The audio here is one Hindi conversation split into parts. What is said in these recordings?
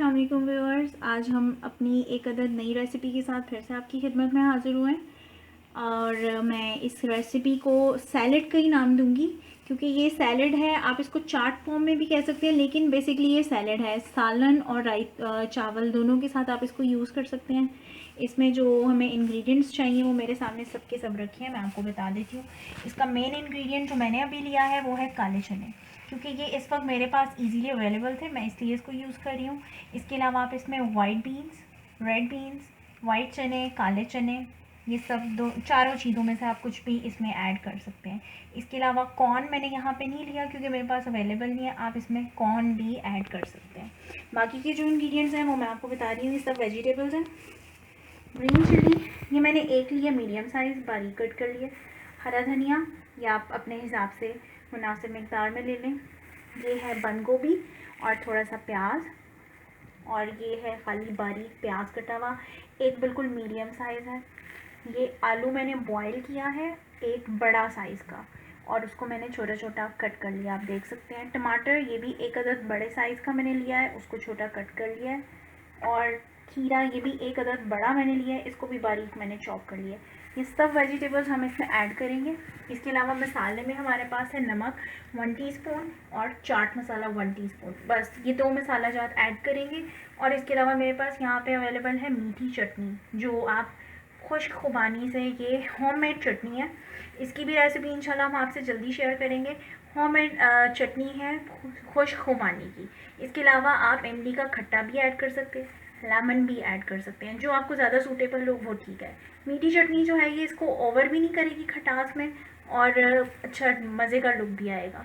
अस्सलाम वालेकुम व्यूअर्स। आज हम अपनी एक अदद नई रेसिपी के साथ फिर से आपकी खिदमत में हाज़िर हुए हैं और मैं इस रेसिपी को सैलड का ही नाम दूंगी क्योंकि ये सैलड है। आप इसको चाट फॉर्म में भी कह सकते हैं, लेकिन बेसिकली ये सैलड है। सालन और चावल दोनों के साथ आप इसको यूज़ कर सकते हैं। इसमें जो हमें इंग्रेडिएंट्स चाहिए वो मेरे सामने सबके सब रखे हैं, मैं आपको बता देती हूँ। इसका मेन इंग्रेडिएंट जो मैंने अभी लिया है वो है काले चने, क्योंकि ये इस वक्त मेरे पास इजीली अवेलेबल थे, मैं इसलिए इसको यूज़ कर रही हूँ। इसके अलावा आप इसमें white beans, red beans, white चने, काले चने, ये सब चारों चीज़ों में से आप कुछ भी इसमें ऐड कर सकते हैं। इसके अलावा कॉर्न मैंने यहाँ पे नहीं लिया क्योंकि मेरे पास अवेलेबल नहीं है, आप इसमें कॉर्न भी ऐड कर सकते हैं। बाकी के जो इंग्रेडिएंट्स हैं वो मैं आपको बता रही हूँ। ये सब वेजिटेबल्स हैं। ग्रीन चिली ये मैंने एक लिया, मीडियम साइज़, बारीक कट कर लिया। हरा धनिया ये आप अपने हिसाब से मुनासिब मकदार में ले लें। ये है बंद गोभी और थोड़ा सा प्याज, और ये है खाली बारीक प्याज कटा हुआ, एक बिल्कुल मीडियम साइज़ है। ये आलू मैंने बॉईल किया है एक बड़ा साइज़ का, और उसको मैंने छोटा छोटा कट कर लिया, आप देख सकते हैं। टमाटर ये भी एक अदद बड़े साइज़ का मैंने लिया है, उसको छोटा कट कर लिया है। और खीरा ये भी एक अदद बड़ा मैंने लिया है, इसको भी बारीक मैंने चॉप कर लिया है। ये सब वेजिटेबल्स हम इसमें ऐड करेंगे। इसके अलावा मसाले में हमारे पास है नमक 1 टीस्पून और चाट मसाला 1 टीस्पून, बस ये 2 मसाला जात ऐड करेंगे। और इसके अलावा मेरे पास यहाँ पे अवेलेबल है मीठी चटनी, जो आप खुश्क खुबानी से, ये होममेड चटनी है। इसकी भी रेसिपी इंशाल्लाह हम आपसे जल्दी शेयर करेंगे। होममेड चटनी है खुश्क खुबानी की। इसके अलावा आप इमली का खट्टा भी ऐड कर सकते हैं, लेमन भी ऐड कर सकते हैं, जो आपको ज़्यादा सूटेबल हो वो ठीक है। मीठी चटनी जो है ये इसको ओवर भी नहीं करेगी खटास में, और अच्छा मज़े का लुक भी आएगा।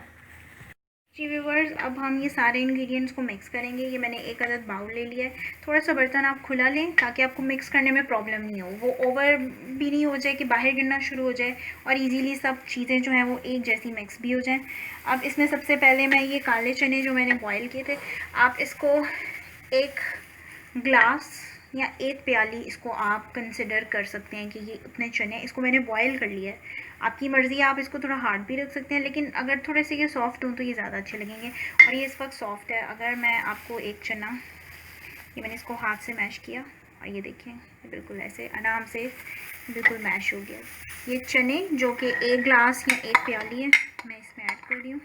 जी व्यूवर्स, अब हम ये सारे इंग्रेडिएंट्स को मिक्स करेंगे। ये मैंने एक अदद बाउल ले लिया है। थोड़ा सा बर्तन आप खुला लें ताकि आपको मिक्स करने में प्रॉब्लम नहीं हो, वो ओवर भी नहीं हो जाए कि बाहर गिरना शुरू हो जाए, और इजीली सब चीज़ें जो हैं वो एक जैसी मिक्स भी हो जाएं। अब इसमें सबसे पहले मैं ये काले चने जो मैंने बॉयल किए थे, आप इसको एक ग्लास या एक प्याली इसको आप कंसिडर कर सकते हैं कि ये उतने चने, इसको मैंने बॉयल कर लिया है। आपकी मर्ज़ी है, आप इसको थोड़ा हार्ड भी रख सकते हैं, लेकिन अगर थोड़े से ये सॉफ्ट हों तो ये ज़्यादा अच्छे लगेंगे, और ये इस वक्त सॉफ्ट है। अगर मैं आपको एक चना, ये मैंने इसको हाथ से मैश किया और ये देखें ये बिल्कुल ऐसे आराम से बिल्कुल मैश हो गया। ये चने जो कि एक ग्लास या एक प्याली है, मैं इसमें ऐड कर रही हूँ।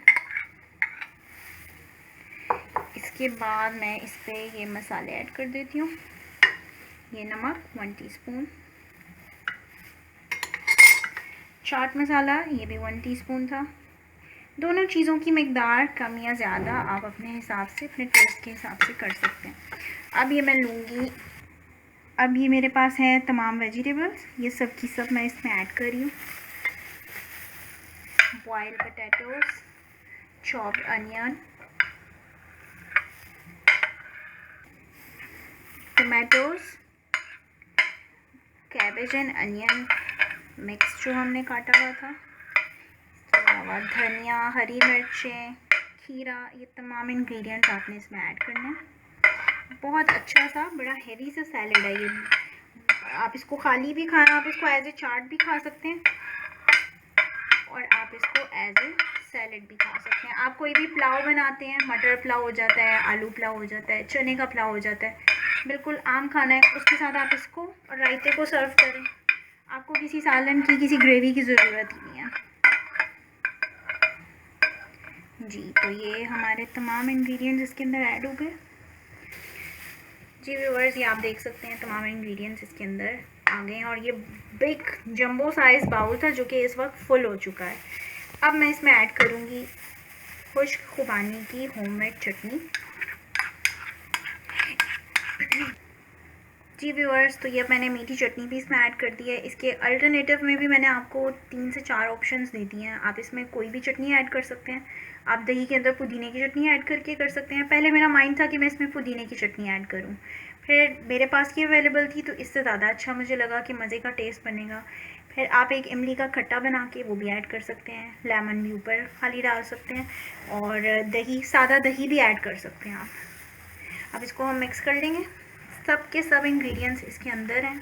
इसके बाद मैं इस पर ये मसाले ऐड कर देती हूँ। ये नमक 1 टीस्पून, चाट मसाला ये भी 1 टीस्पून था। दोनों चीज़ों की मकदार कम या ज़्यादा आप अपने हिसाब से, अपने टेस्ट के हिसाब से कर सकते हैं। अब ये मैं लूँगी, अब ये मेरे पास है तमाम वेजिटेबल्स, ये सब की सब मैं इसमें ऐड कर रही हूँ। Boiled potatoes, chopped onion, tomatoes, cabbage and onion mix जो हमने काटा हुआ था, इसके अलावा धनिया, हरी मिर्चें, खीरा, ये तमाम इंग्रेडिएंट्स आपने इसमें ऐड करने हैं। बहुत अच्छा सा बड़ा हेवी सा सैलड है ये। आप इसको खाली भी खाना, आप इसको एज ए चाट भी खा सकते हैं, और आप इसको एज ए सैलड भी खा सकते हैं। आप कोई भी पुलाव बनाते हैं, मटर पुलाव हो जाता है, आलू पुलाव हो जाता है, चने का पुलाव हो जाता है, बिल्कुल आम खाना है, उसके साथ आप इसको और रायते को सर्व करें। आपको किसी सालन की, किसी ग्रेवी की ज़रूरत ही नहीं है जी। तो ये हमारे तमाम इंग्रेडिएंट्स इसके अंदर ऐड हो गए। जी व्यूअर्स, ये आप देख सकते हैं तमाम इंग्रेडिएंट्स इसके अंदर आ गए हैं, और ये बिग जंबो साइज़ बाउल था जो कि इस वक्त फुल हो चुका है। अब मैं इसमें ऐड करूँगी खुश्क खुबानी की होममेड चटनी। जी व्यूअर्स, तो ये मैंने मीठी चटनी भी इसमें ऐड कर दी है। इसके अल्टरनेटिव में भी मैंने आपको 3 से 4 ऑप्शंस दे दिए हैं। आप इसमें कोई भी चटनी ऐड कर सकते हैं। आप दही के अंदर पुदीने की चटनी ऐड करके कर सकते हैं। पहले मेरा माइंड था कि मैं इसमें पुदीने की चटनी ऐड करूं, फिर मेरे पास ये अवेलेबल थी तो इससे ज़्यादा अच्छा मुझे लगा कि मज़े का टेस्ट बनेगा। फिर आप एक इमली का खट्टा बना के वो भी ऐड कर सकते हैं, लेमन भी ऊपर खाली डाल सकते हैं, और दही, सादा दही भी ऐड कर सकते हैं आप। अब इसको हम मिक्स कर लेंगे। सब के सब इंग्रेडिएंट्स इसके अंदर हैं,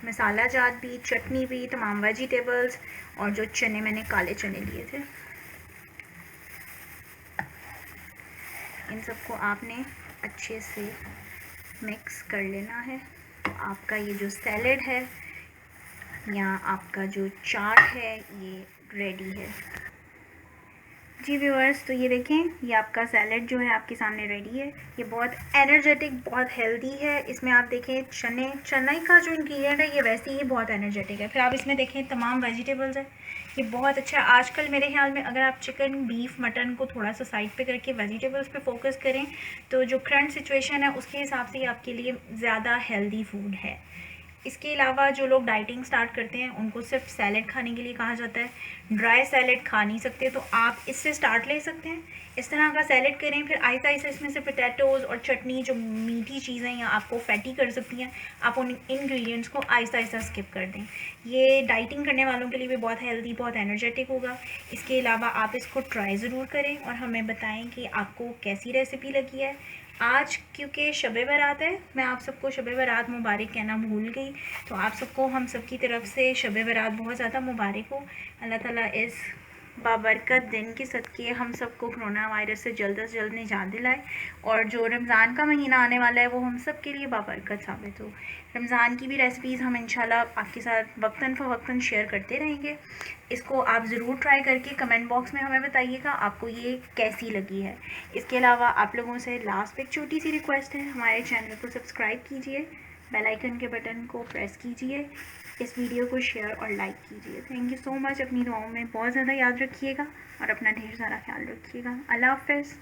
मसाला जात भी, चटनी भी, तमाम वेजिटेबल्स, और जो चने मैंने काले चने लिए थे, इन सबको आपने अच्छे से मिक्स कर लेना है। आपका ये जो सैलेड है या आपका जो चाट है ये रेडी है। जी व्यूअर्स, तो ये देखें, ये आपका सैलेड जो है आपके सामने रेडी है। ये बहुत एनर्जेटिक, बहुत हेल्दी है। इसमें आप देखें चने का जो इंग्रेडिएंट है ये वैसे ही बहुत एनर्जेटिक है। फिर आप इसमें देखें तमाम वेजिटेबल्स है, ये बहुत अच्छा है। आजकल मेरे ख्याल में अगर आप चिकन, बीफ, मटन को थोड़ा सा साइड पे करके वेजिटेबल्स पे फोकस करें तो जो करंट सिचुएशन है उसके हिसाब से ये आपके लिए ज़्यादा हेल्दी फूड है। इसके अलावा जो लोग डाइटिंग स्टार्ट करते हैं उनको सिर्फ सैलेड खाने के लिए कहा जाता है, ड्राई सैलेड खा नहीं सकते, तो आप इससे स्टार्ट ले सकते हैं। इस तरह का सैलेड करें, फिर आहिस्ता आहिस्ता इसमें से पोटैटोज़ और चटनी जो मीठी चीज़ें या आपको फैटी कर सकती हैं, आप उन इंग्रेडिएंट्स को आहिस्ता आहिस्ता स्किप कर दें। ये डाइटिंग करने वालों के लिए भी बहुत हेल्दी, बहुत एनर्जेटिक होगा। इसके अलावा आप इसको ट्राई ज़रूर करें और हमें बताएं कि आपको कैसी रेसिपी लगी है। आज क्योंकि शब बारात है, मैं आप सबको शब बारात मुबारक कहना भूल गई, तो आप सबको हम सब की तरफ से शब बारात बहुत ज़्यादा मुबारक हो। अल्लाह ताला इस बाबरकत दिन के सदक़े हम सबको कोरोना वायरस से जल्द निजात दिलाए और जो रमज़ान का महीना आने वाला है वो हम सब के लिए बाबरकत साबित हो। रमज़ान की भी रेसिपीज़ हम इंशाल्लाह आपके साथ वक्तन फ़वक्तन शेयर करते रहेंगे। इसको आप ज़रूर ट्राई करके कमेंट बॉक्स में हमें बताइएगा आपको ये कैसी लगी है। इसके अलावा आप लोगों से लास्ट एक छोटी सी रिक्वेस्ट है, हमारे चैनल को सब्सक्राइब कीजिए, बेल आइकन के बटन को प्रेस कीजिए, इस वीडियो को शेयर और लाइक कीजिए। Thank you so much. अपनी दुआओं में बहुत ज़्यादा याद रखिएगा और अपना ढेर सारा ख्याल रखिएगा। अल्लाह हाफ़िज़।